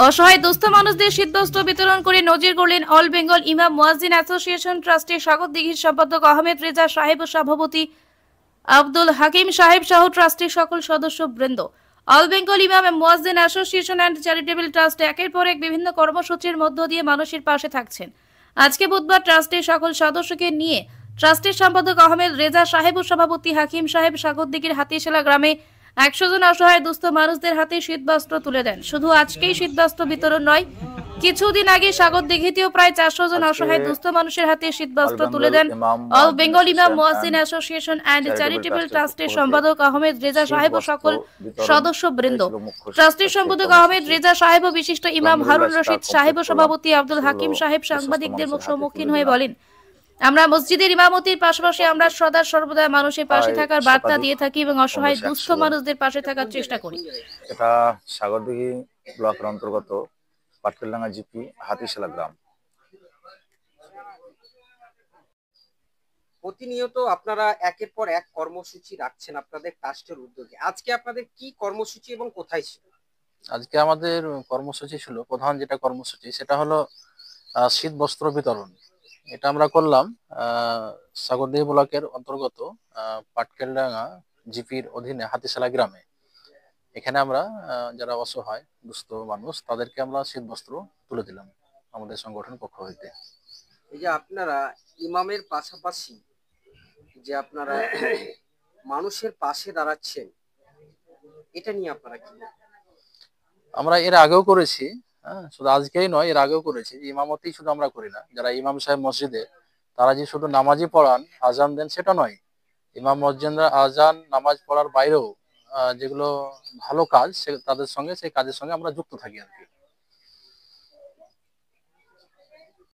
অসহায় দুস্থ মানুষদের শীতবস্ত্র বিতরণ করে নজির গড়লেন অল বেঙ্গল ইমাম মুয়াজ্জিন অ্যাসোসিয়েশন ট্রাস্টের সাগরদিঘির সম্পাদক আহমেদ রেজা সাহেব ও সভাপতি আব্দুল হাকিম সাহেব সহ ট্রাস্টের সকল সদস্য বৃন্দ। অল বেঙ্গল ইমাম মুয়াজ্জিন অ্যাসোসিয়েশন অ্যান্ড চ্যারিটেবল ট্রাস্ট একের পর এক বিভিন্ন কর্মসূচির মধ্য দিয়ে মানুষের পাশে থাকছেন। আজকে বুধবার ট্রাস্টের সকল সদস্যকে নিয়ে ট্রাস্টের সম্পাদক আহমেদ রেজা সাহেব ও সভাপতি হাকিম সাহেব সাগরদিঘির হাতিশালা গ্রামে 100 জন অসহায় দুস্থ মানুষদের হাতে শীতবস্ত্র তুলে দেন। শুধু আজকেই শীতবস্ত্র বিতরণ নয়, কিছুদিন আগে সাগরদিঘিতেও প্রায় 400 জন অসহায় দুস্থ মানুষের হাতে শীতবস্ত্র তুলে দেন অল বেঙ্গল ইমাম মুয়াজ্জিন অ্যাসোসিয়েশন অ্যান্ড চ্যারিটেবল ট্রাস্টের সম্পাদক আহমেদ রেজা সাহেব ও সকল সদস্য বৃন্দ। ট্রাস্টের সম্পাদক আহমেদ রেজা সাহেব ও বিশিষ্ট ইমাম হারুন রশিদ সাহেব ও সভাপতি আব্দুল হাকিম সাহেব সাংবাদিকদের সম্মুখীন হয়ে বলেন, আমরা মসজিদের ইমামতির পাশাপাশি আমরা সদা সর্বদা মানুষের পাশে থাকার বার্তা দিয়ে থাকি এবং অসহায় দুস্থ মানুষদের পাশে থাকার চেষ্টা করি। এটা সাগরদিঘি ব্লকের অন্তর্গত পাটকেলডাঙ্গা জিপি হাতিশালা গ্রাম। প্রতিনিয়ত আপনারা একের পর এক কর্মসূচি রাখছেন আপনাদের ট্রাস্টের উদ্যোগে। আজকে আপনাদের কি কর্মসূচি এবং কোথায় ছিল? আজকে আমাদের কর্মসূচি ছিল, প্রধান যেটা কর্মসূচি সেটা হলো শীত বস্ত্র বিতরণ। এটা আমরা করলাম সাগরদিঘি ব্লকের অন্তর্গত পাটকেলডাঙ্গা জিপির অধীনে হাতিশালা গ্রামে। এখানে আমরা যারা অসহায় দুস্থ মানুষ তাদেরকে আমরা শীত বস্ত্র তুলে দিলাম আমাদের সংগঠন পক্ষ হইতে। এই যে আপনারা ইমামের পাশাপাশি যে আপনারা মানুষের পাশে দাঁড়াচ্ছেন, এটা নিয়ে আপনারা কি বলবেন? আমরা এর আগেও করেছি, শুধু আজকেই নয়, এর আগেও করেছি। ইমামতি শুধু আমরা করি না, যারা ইমাম সাহেব মসজিদে তারা যে শুধু নামাজই পড়ান আজান দেন সেটা নয়, ইমাম মসজিদরা আজান নামাজ পড়ার বাইরেও যেগুলো ভালো কাজ তাদের সঙ্গে সেই কাজের সঙ্গে আমরা যুক্ত থাকি আর কি।